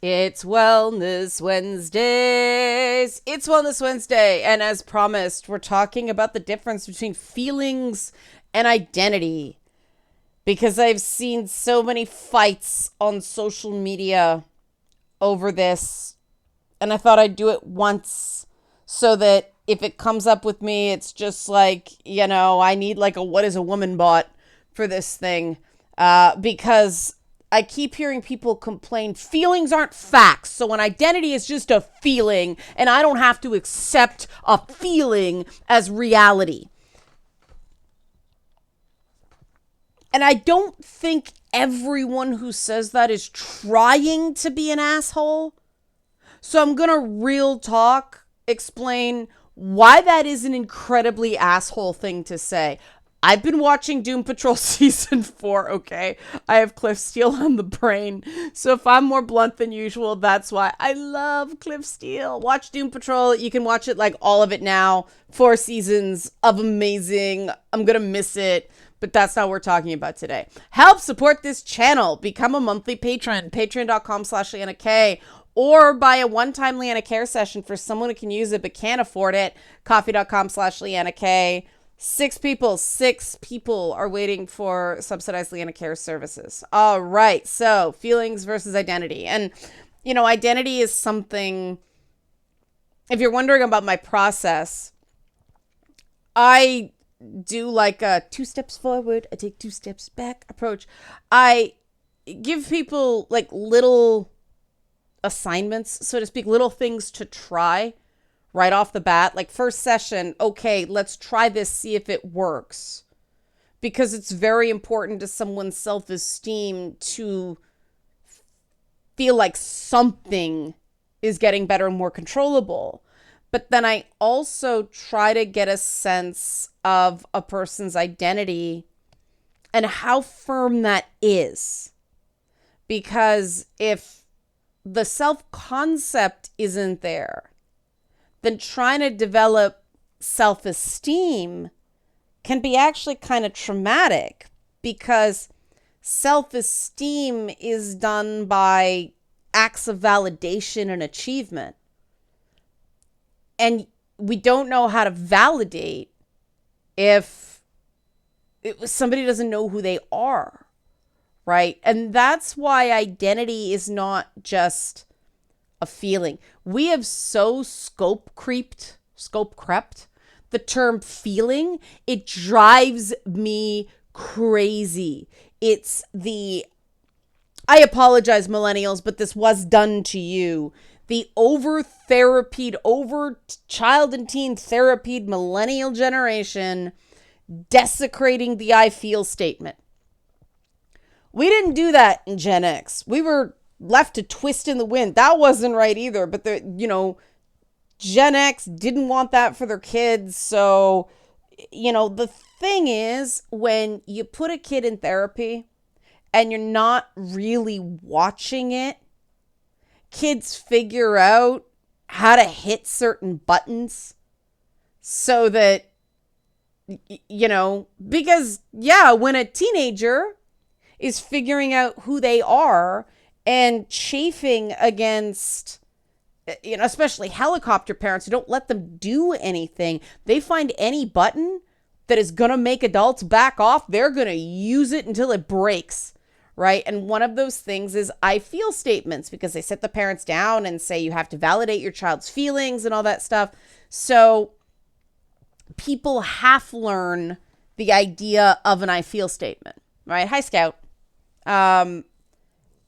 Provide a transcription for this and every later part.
It's Wellness Wednesdays. It's Wellness Wednesday. And as promised, we're talking about the difference between feelings and identity. Because I've seen so many fights on social media over this. And I thought I'd do it once so that if it comes up with me, it's just like, I need like a what is a woman bot for this thing. Because I keep hearing people complain feelings aren't facts. So an identity is just a feeling and I don't have to accept a feeling as reality. And I don't think everyone who says that is trying to be an asshole. So I'm going to real talk explain why that is an incredibly asshole thing to say. I've been watching Doom Patrol Season 4, okay? I have Cliff Steele on the brain. So if I'm more blunt than usual, that's why. I love Cliff Steele. Watch Doom Patrol. You can watch it, like, all of it now. 4 seasons of amazing. I'm going to miss it. But that's not what we're talking about today. Help support this channel. Become a monthly patron. Patreon.com/Leanna K. Or buy a one-time Leanna Care session for someone who can use it but can't afford it. Coffee.com/Leanna K. 6 people are waiting for subsidized Leanna Care services. All right. So feelings versus identity. And, identity is something, if you're wondering about my process, I do like a 2 steps forward, I take 2 steps back approach. I give people like little assignments, so to speak, little things to try right off the bat. Like first session, okay, let's try this, see if it works. Because it's very important to someone's self-esteem to feel like something is getting better and more controllable. But then I also try to get a sense of a person's identity and how firm that is. Because if the self-concept isn't there, then trying to develop self-esteem can be actually kind of traumatic, because self-esteem is done by acts of validation and achievement. And we don't know how to validate if somebody doesn't know who they are, right? And that's why identity is not just a feeling. We have so scope crept the term feeling. It drives me crazy. I apologize, millennials, but this was done to you. The over-therapied, over-child and teen therapied millennial generation desecrating the I feel statement. We didn't do that in Gen X. We were left to twist in the wind. That wasn't right either. But Gen X didn't want that for their kids. So, the thing is, when you put a kid in therapy and you're not really watching it, kids figure out how to hit certain buttons so that, because, when a teenager is figuring out who they are and chafing against, especially helicopter parents who don't let them do anything, they find any button that is going to make adults back off, they're going to use it until it breaks. Right. And one of those things is I feel statements, because they sit the parents down and say you have to validate your child's feelings and all that stuff. So people half learn the idea of an I feel statement. Right. Hi, Scout.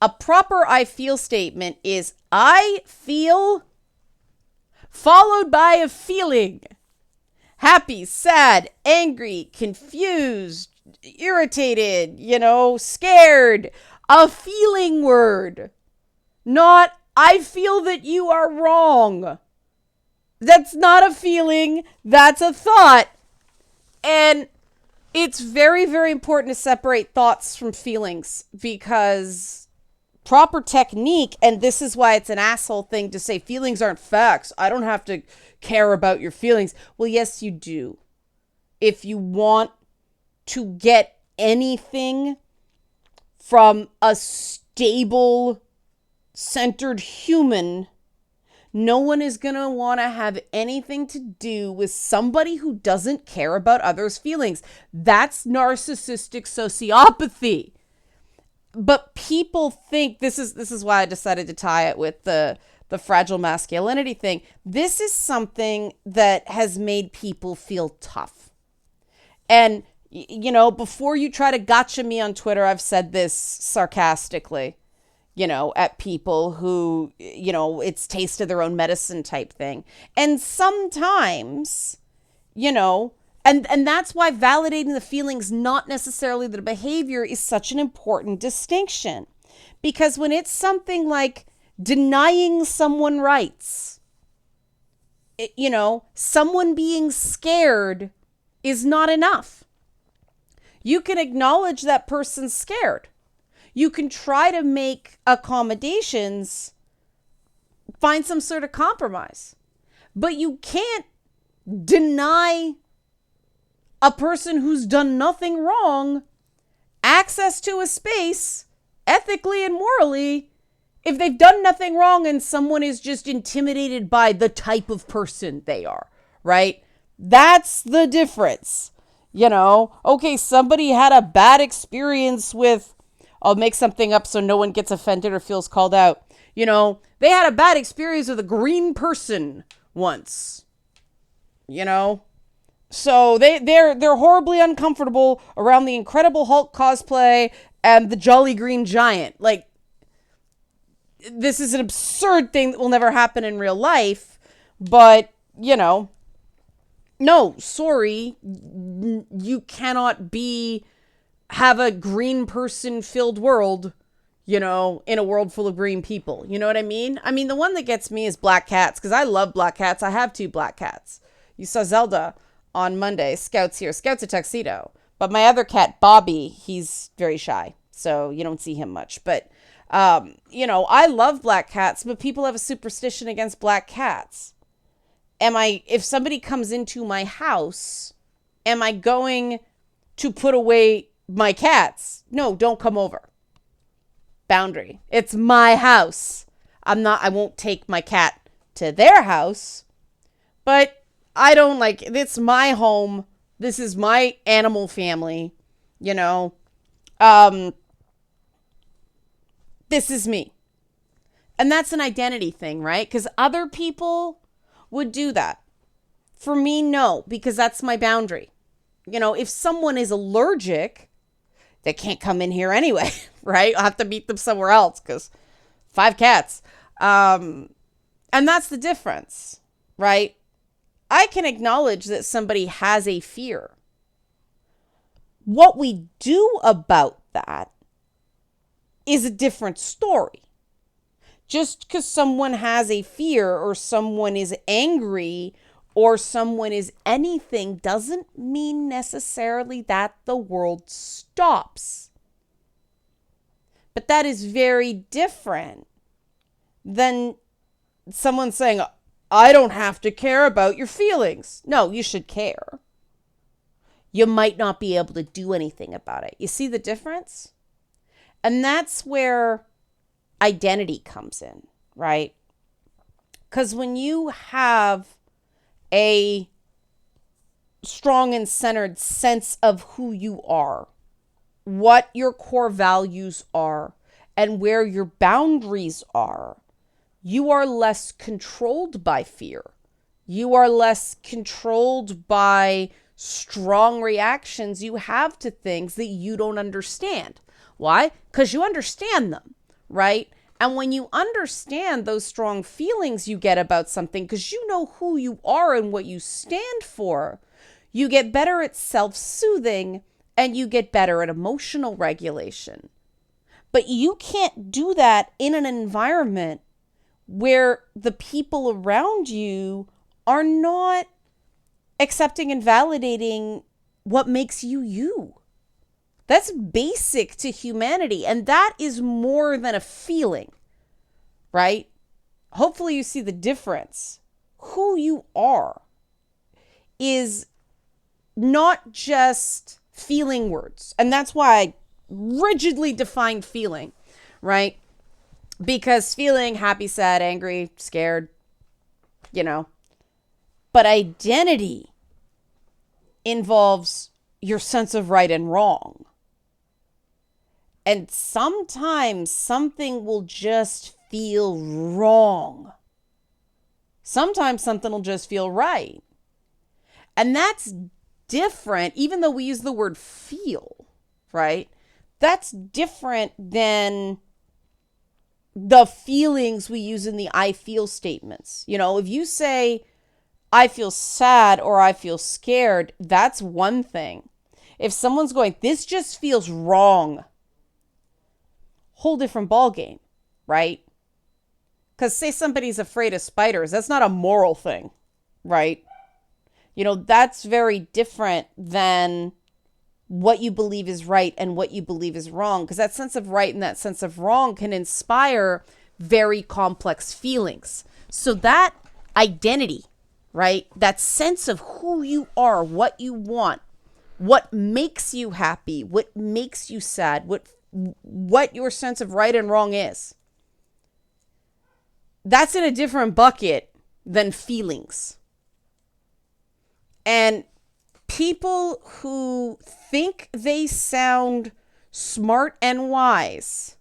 A proper I feel statement is I feel followed by a feeling. Happy, sad, angry, confused, irritated, scared. A feeling word. Not, I feel that you are wrong. That's not a feeling. That's a thought. And it's very, very important to separate thoughts from feelings, because proper technique, and this is why it's an asshole thing to say feelings aren't facts. I don't have to care about your feelings. Well, yes, you do. If you want to get anything from a stable centered human, no one is going to want to have anything to do with somebody who doesn't care about others' feelings. That's narcissistic sociopathy. But people think this is why I decided to tie it with the fragile masculinity thing. This is something that has made people feel tough. And, you know, before you try to gotcha me on Twitter, I've said this sarcastically, you know, at people who, you know, it's taste of their own medicine type thing. And sometimes, you know, and that's why validating the feelings, not necessarily the behavior, is such an important distinction. Because when it's something like denying someone rights, you know, someone being scared is not enough. You can acknowledge that person's scared. You can try to make accommodations, find some sort of compromise. But you can't deny a person who's done nothing wrong access to a space, ethically and morally, if they've done nothing wrong and someone is just intimidated by the type of person they are, right? That's the difference. You know, okay, somebody had a bad experience with, I'll make something up so no one gets offended or feels called out. You know, they had a bad experience with a green person once, you know? So they're horribly uncomfortable around the Incredible Hulk cosplay and the Jolly Green Giant. Like, this is an absurd thing that will never happen in real life, but, you know, no, sorry, you cannot have a green person filled world, you know, in a world full of green people. You know what I mean? I mean, the one that gets me is black cats, because I love black cats. I have 2 black cats. You saw Zelda on Monday. Scout's here. Scout's a tuxedo. But my other cat, Bobby, he's very shy, so you don't see him much. But, you know, I love black cats, but people have a superstition against black cats. If somebody comes into my house, am I going to put away my cats? No, don't come over. Boundary. It's my house. I won't take my cat to their house, but it's my home. This is my animal family, you know. This is me. And that's an identity thing, right? Because other people would do that. For me, no, because that's my boundary. You know, if someone is allergic, they can't come in here anyway, right? I'll have to meet them somewhere else because 5 cats. And that's the difference, right? I can acknowledge that somebody has a fear. What we do about that is a different story. Just because someone has a fear or someone is angry or someone is anything doesn't mean necessarily that the world stops. But that is very different than someone saying, I don't have to care about your feelings. No, you should care. You might not be able to do anything about it. You see the difference? And that's where identity comes in, right? Because when you have a strong and centered sense of who you are, what your core values are, and where your boundaries are, you are less controlled by fear. You are less controlled by strong reactions you have to things that you don't understand. Why? Because you understand them, right? And when you understand those strong feelings you get about something, because you know who you are and what you stand for, you get better at self-soothing and you get better at emotional regulation. But you can't do that in an environment where the people around you are not accepting and validating what makes you you. That's basic to humanity, and that is more than a feeling, right? Hopefully you see the difference. Who you are is not just feeling words, and that's why I rigidly define feeling, right? Because feeling happy, sad, angry, scared, you know. But identity involves your sense of right and wrong. And sometimes something will just feel wrong. Sometimes something will just feel right. And that's different, even though we use the word feel, right? That's different than the feelings we use in the I feel statements. You know, if you say, I feel sad or I feel scared, that's one thing. If someone's going, this just feels wrong, whole different ballgame, right? Because say somebody's afraid of spiders, that's not a moral thing, right? You know, that's very different than what you believe is right and what you believe is wrong. Because that sense of right and that sense of wrong can inspire very complex feelings. So that identity, right? That sense of who you are, what you want, what makes you happy, what makes you sad, what your sense of right and wrong is. That's in a different bucket than feelings. And people who think they sound smart and wise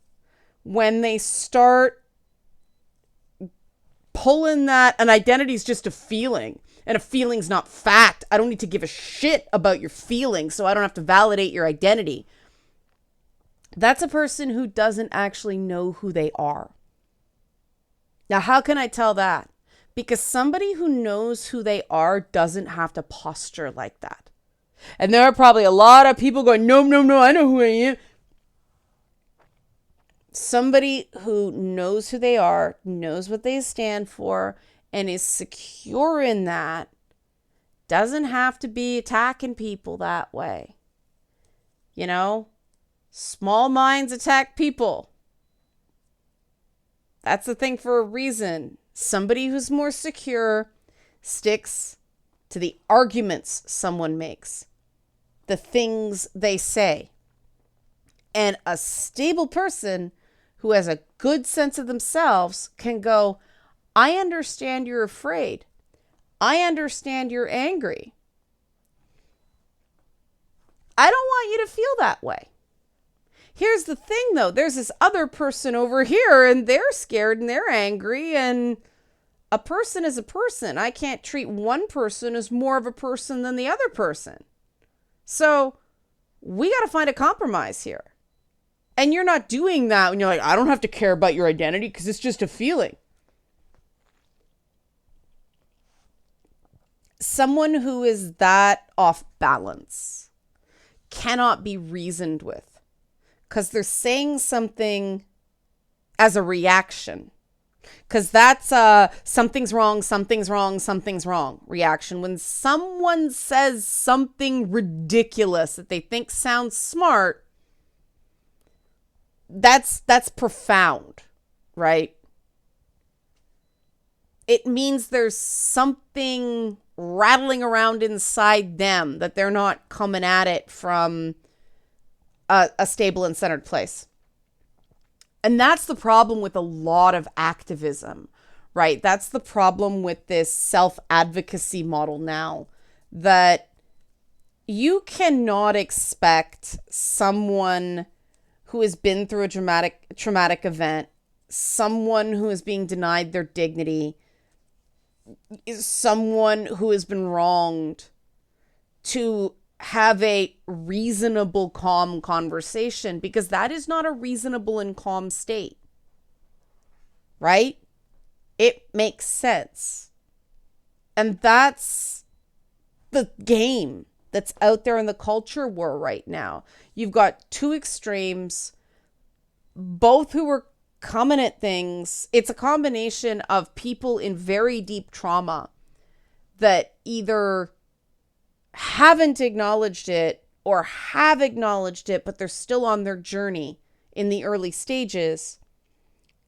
when they start pulling that an identity is just a feeling and a feeling's not fact. I don't need to give a shit about your feelings, so I don't have to validate your identity. That's a person who doesn't actually know who they are. Now, how can I tell that? Because somebody who knows who they are doesn't have to posture like that. And there are probably a lot of people going, no, I know who I am. Somebody who knows who they are, knows what they stand for, and is secure in that doesn't have to be attacking people that way. You know, small minds attack people. That's the thing for a reason. Somebody who's more secure sticks to the arguments someone makes, the things they say. And a stable person who has a good sense of themselves can go, I understand you're afraid. I understand you're angry. I don't want you to feel that way. Here's the thing, though. There's this other person over here, and they're scared and they're angry, and a person is a person. I can't treat one person as more of a person than the other person. So we got to find a compromise here. And you're not doing that when you're like, I don't have to care about your identity because it's just a feeling. Someone who is that off balance cannot be reasoned with because they're saying something as a reaction. Because that's something's wrong reaction. When someone says something ridiculous that they think sounds smart, that's profound, right? It means there's something rattling around inside them that they're not coming at it from a stable and centered place. And that's the problem with a lot of activism, right? That's the problem with this self-advocacy model now, that you cannot expect someone who has been through a traumatic event, someone who is being denied their dignity, someone who has been wronged, to have a reasonable, calm conversation, because that is not a reasonable and calm state, right? It makes sense. And that's the game that's out there in the culture war right now. You've got two extremes, both who are coming at things. It's a combination of people in very deep trauma that either haven't acknowledged it or have acknowledged it, but they're still on their journey in the early stages.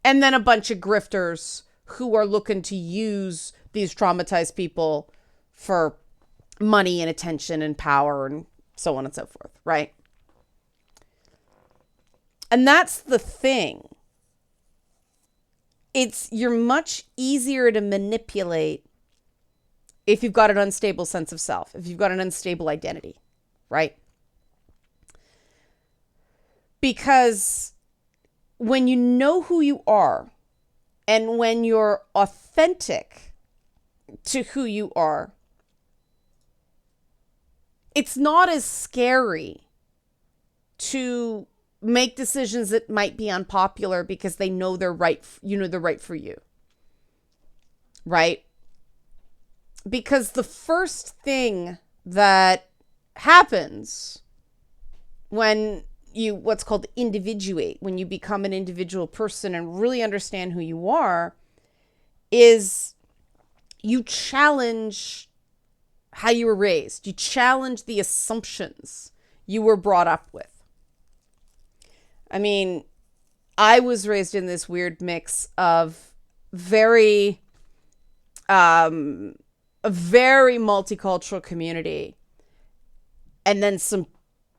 And then a bunch of grifters who are looking to use these traumatized people for money and attention and power and so on and so forth, right? And that's the thing. you're much easier to manipulate if you've got an unstable sense of self, if you've got an unstable identity, right? Because when you know who you are and when you're authentic to who you are, it's not as scary to make decisions that might be unpopular because they know they're right, they're right for you. Right? Because the first thing that happens when you what's called individuate, when you become an individual person and really understand who you are, is you challenge how you were raised. You challenge the assumptions you were brought up with. I mean, I was raised in this weird mix of a very multicultural community and then some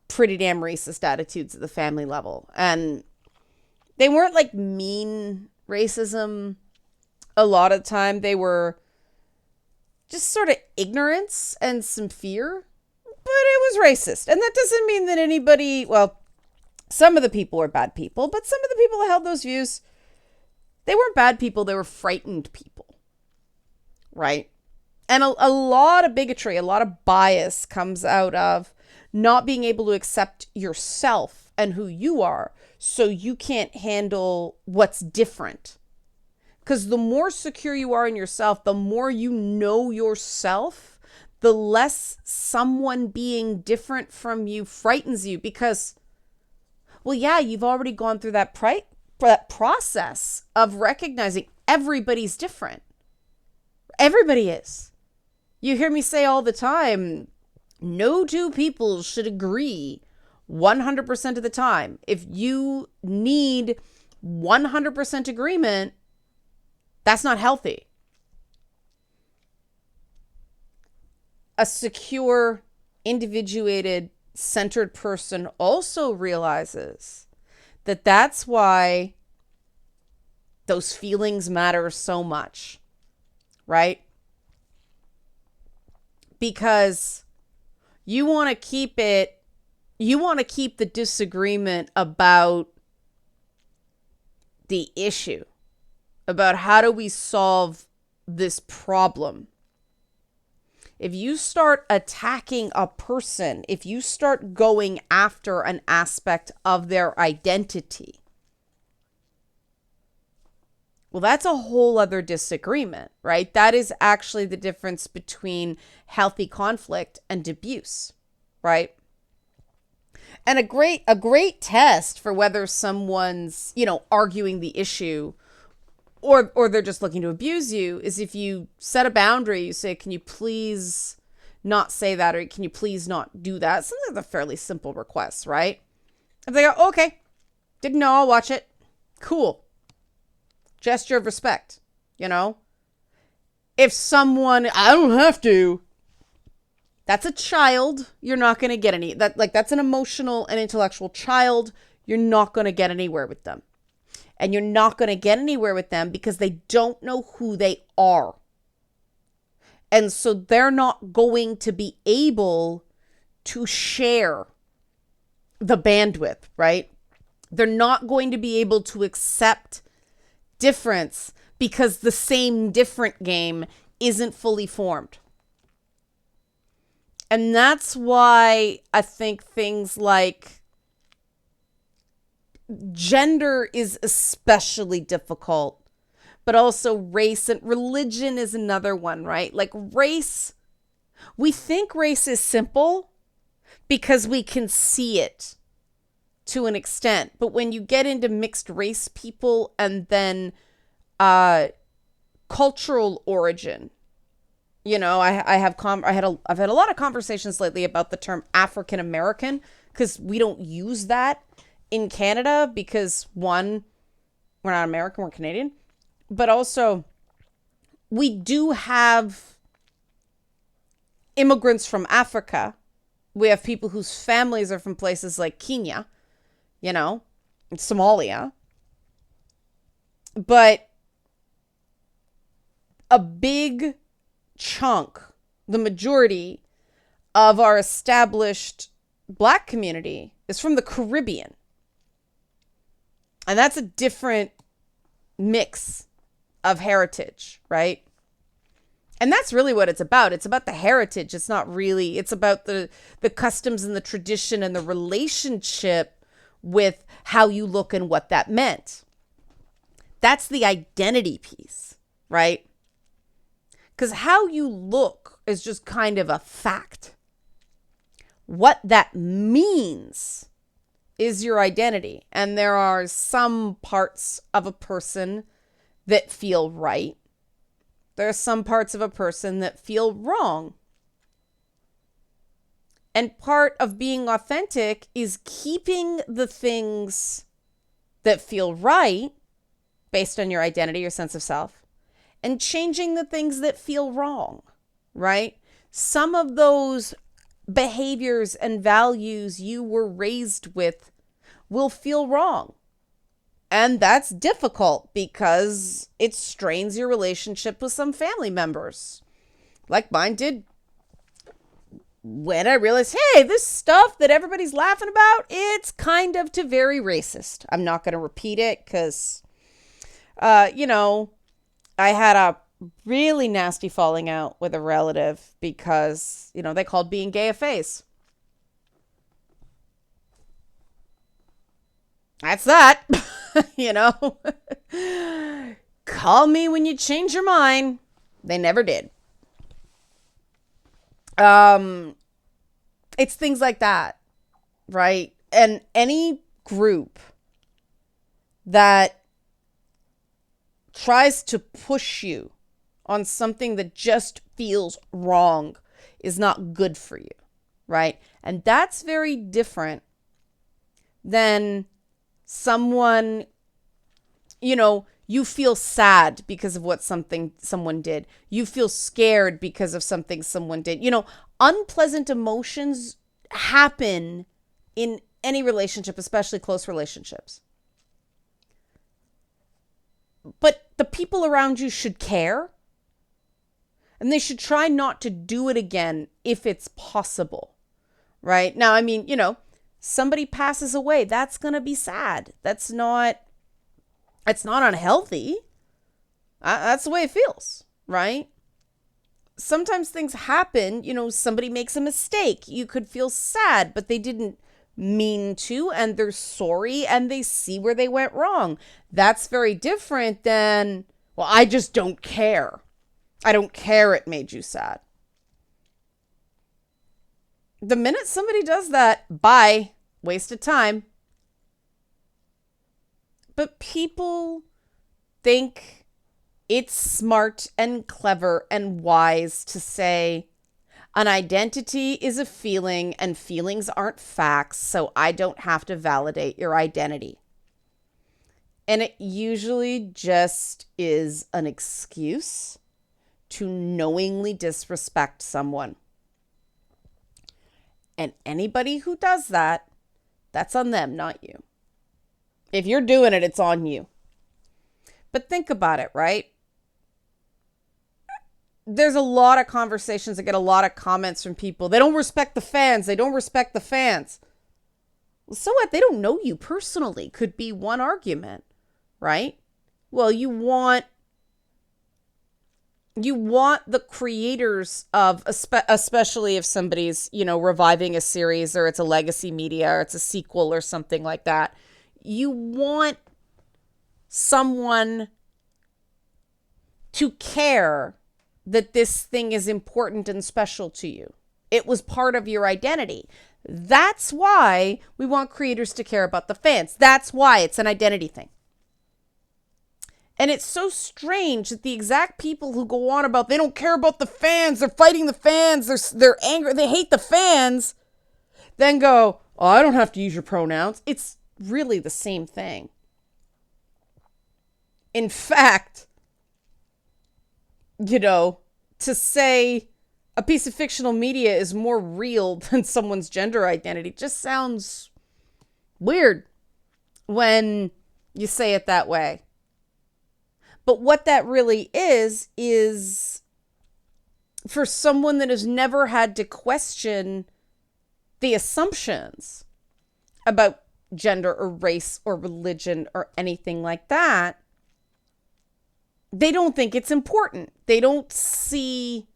pretty damn racist attitudes at the family level. And they weren't like mean racism. A lot of the time they were just sort of ignorance and some fear, but it was racist. And that doesn't mean that anybody, well, some of the people were bad people, but some of the people that held those views, they weren't bad people, they were frightened people, right? And a lot of bigotry, a lot of bias comes out of not being able to accept yourself and who you are, so you can't handle what's different. Because the more secure you are in yourself, the more you know yourself, the less someone being different from you frightens you. Because, well, yeah, you've already gone through that process of recognizing everybody's different. Everybody is. You hear me say all the time, no two people should agree 100% of the time. If you need 100% agreement, that's not healthy. A secure, individuated, centered person also realizes that that's why those feelings matter so much, right? Because you want to keep the disagreement about the issue, about how do we solve this problem. If you start attacking a person, if you start going after an aspect of their identity, well, that's a whole other disagreement, right? That is actually the difference between healthy conflict and abuse, right? And a great test for whether someone's, arguing the issue or they're just looking to abuse you is if you set a boundary, you say, can you please not say that, or can you please not do that? Something that's a fairly simple request, right? If they go, okay, didn't know, I'll watch it. Cool. Gesture of respect, If someone, I don't have to, that's a child, you're not going to get any, that's an emotional and intellectual child, you're not going to get anywhere with them. And you're not going to get anywhere with them because they don't know who they are. And so they're not going to be able to share the bandwidth, right? They're not going to be able to accept difference because the same different game isn't fully formed. And that's why I think things like gender is especially difficult, but also race and religion is another one, right? Like race, we think race is simple because we can see it to an extent. But when you get into mixed race people and then cultural origin, I've had a lot of conversations lately about the term African American because we don't use that in Canada because one, we're not American, we're Canadian, but also we do have immigrants from Africa. We have people whose families are from places like Kenya, Somalia. But a big chunk, the majority of our established Black community is from the Caribbean. And that's a different mix of heritage, right? And that's really what it's about. It's about the heritage. It's not really, it's about the customs and the tradition and the relationship with how you look and what that meant. That's the identity piece, right? Because how you look is just kind of a fact. What that means is your identity. And there are some parts of a person that feel right. There are some parts of a person that feel wrong. And part of being authentic is keeping the things that feel right based on your identity or sense of self and changing the things that feel wrong, right? Some of those behaviors and values you were raised with will feel wrong. And that's difficult because it strains your relationship with some family members, like mine did when I realized, hey, this stuff that everybody's laughing about, it's kind of too very racist. I'm not going to repeat it because, I had a really nasty falling out with a relative because, they called being gay a phase. That's that. Call me when you change your mind. They never did. It's things like that, right? And any group that tries to push you on something that just feels wrong is not good for you, right? And that's very different than someone, you feel sad because of what someone did. You feel scared because of something someone did. Unpleasant emotions happen in any relationship, especially close relationships. But the people around you should care. And they should try not to do it again if it's possible. Right? Now, somebody passes away. That's going to be sad. It's not unhealthy. That's the way it feels, right? Sometimes things happen, somebody makes a mistake. You could feel sad, but they didn't mean to, and they're sorry, and they see where they went wrong. That's very different than, well, I just don't care. I don't care it made you sad. The minute somebody does that, bye, waste of time. But people think it's smart and clever and wise to say an identity is a feeling and feelings aren't facts, so I don't have to validate your identity. And it usually just is an excuse to knowingly disrespect someone. And anybody who does that, that's on them, not you. If you're doing it, it's on you. But think about it, right? There's a lot of conversations that get a lot of comments from people. They don't respect the fans. They don't respect the fans. Well, so what? They don't know you personally. Could be one argument, right? Well, you want the creators of, especially if somebody's, reviving a series or it's a legacy media or it's a sequel or something like that. You want someone to care that this thing is important and special to you. It was part of your identity. That's why we want creators to care about the fans. That's why it's an identity thing. And it's so strange that the exact people who go on about they don't care about the fans, they're fighting the fans, they're angry, they hate the fans, then go, oh, I don't have to use your pronouns. It's really the same thing. In fact, to say a piece of fictional media is more real than someone's gender identity just sounds weird when you say it that way. But what that really is for someone that has never had to question the assumptions about gender or race or religion or anything like that, they don't think it's important. They don't see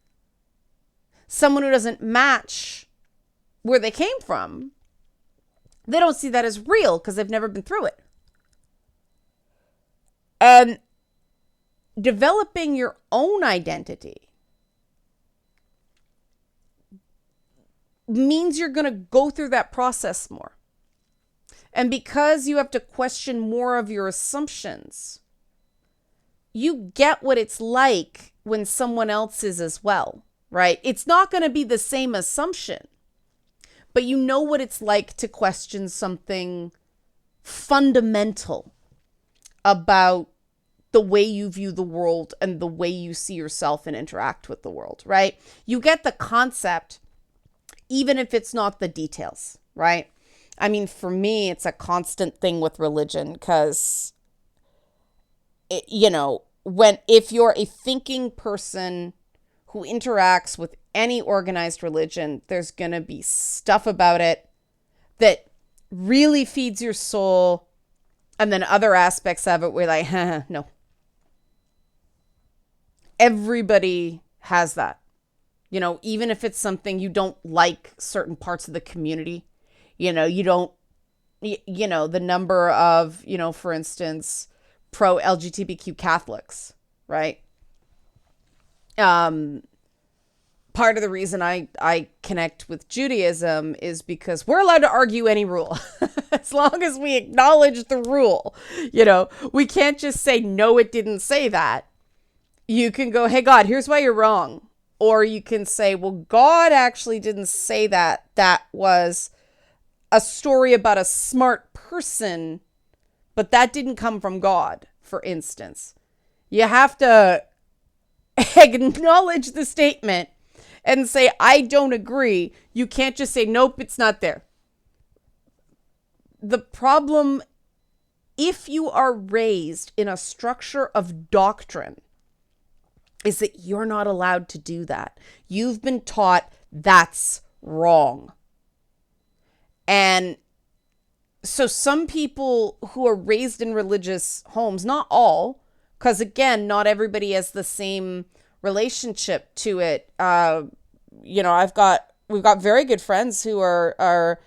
someone who doesn't match where they came from. They don't see that as real because they've never been through it. And developing your own identity means you're going to go through that process more. And because you have to question more of your assumptions, you get what it's like when someone else is as well, right? It's not going to be the same assumption, but you know what it's like to question something fundamental about the way you view the world and the way you see yourself and interact with the world, right? You get the concept, even if it's not the details, right? I mean, for me, it's a constant thing with religion because, if you're a thinking person who interacts with any organized religion, there's going to be stuff about it that really feeds your soul. And then other aspects of it where like, no. Everybody has that. Even if it's something you don't like certain parts of the community, you don't, the number of, for instance, pro-LGBTQ Catholics, right? Part of the reason I connect with Judaism is because we're allowed to argue any rule as long as we acknowledge the rule. We can't just say, no, it didn't say that. You can go, hey, God, here's why you're wrong. Or you can say, well, God actually didn't say that. That was a story about a smart person, but that didn't come from God, for instance. You have to acknowledge the statement and say, I don't agree. You can't just say, nope, it's not there. The problem, if you are raised in a structure of doctrine, is that you're not allowed to do that. You've been taught that's wrong. And so some people who are raised in religious homes, not all, because again, not everybody has the same relationship to it. We've got very good friends who are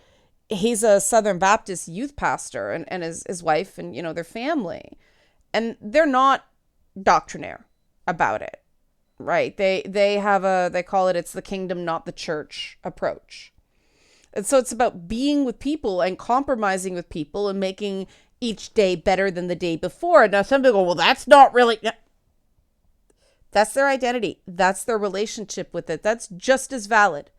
he's a Southern Baptist youth pastor and his wife and, their family. And they're not doctrinaire about it, right? They call it, it's the kingdom, not the church approach. And so it's about being with people and compromising with people and making each day better than the day before. Now, some people go, well, that's not really... That's their identity. That's their relationship with it. That's just as valid.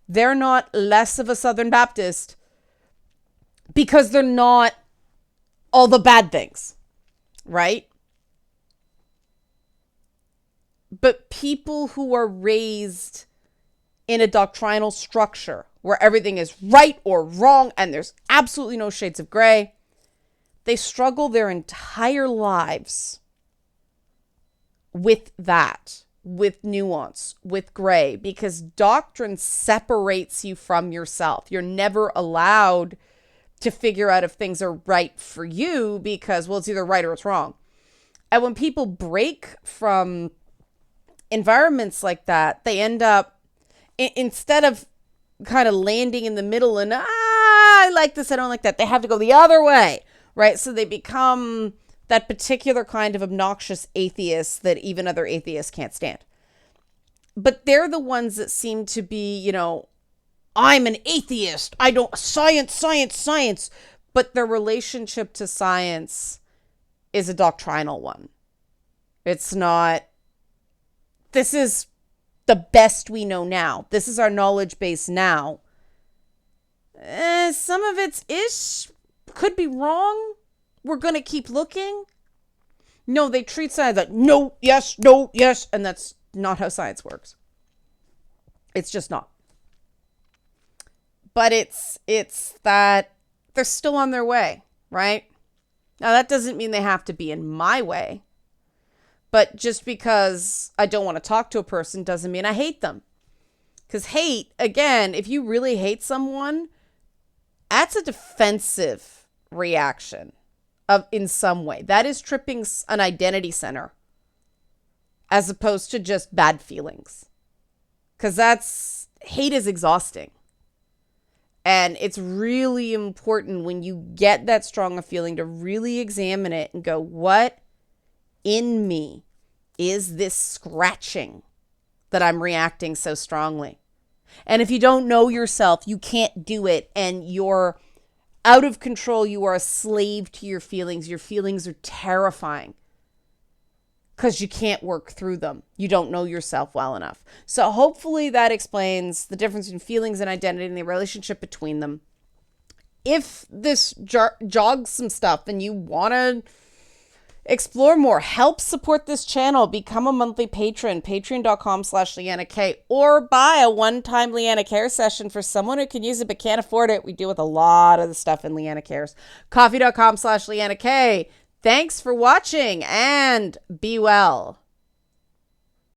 They're not less of a Southern Baptist because they're not all the bad things, right? But people who are raised in a doctrinal structure where everything is right or wrong and there's absolutely no shades of gray, they struggle their entire lives with that, with nuance, with gray, because doctrine separates you from yourself. You're never allowed to figure out if things are right for you because, well, it's either right or it's wrong. And when people break from environments like that, they end up, instead of kind of landing in the middle and, I like this, I don't like that, they have to go the other way, right? So they become that particular kind of obnoxious atheist that even other atheists can't stand. But they're the ones that seem to be, I'm an atheist. I don't, science. But their relationship to science is a doctrinal one. It's not, this is the best we know now. This is our knowledge base now. Some of it's could be wrong. We're going to keep looking. No, they treat science like no, yes. And that's not how science works. It's just not. But it's that they're still on their way, right? Now, that doesn't mean they have to be in my way. But just because I don't want to talk to a person doesn't mean I hate them. Because hate, again, if you really hate someone, that's a defensive reaction in some way. That is tripping an identity center as opposed to just bad feelings. Because hate is exhausting. And it's really important when you get that strong a feeling to really examine it and go, what in me is this scratching that I'm reacting so strongly? And if you don't know yourself, you can't do it, and you're out of control. You are a slave to your feelings. Your feelings are terrifying because you can't work through them. You don't know yourself well enough. So hopefully that explains the difference in feelings and identity and the relationship between them. If this jogs some stuff and you want to explore more, help support this channel, become a monthly patron, patreon.com/Leanna K, or buy a one-time Leanna Care session for someone who can use it but can't afford it. We deal with a lot of the stuff in Leanna Cares. Coffee.com/Leanna K. Thanks for watching and be well.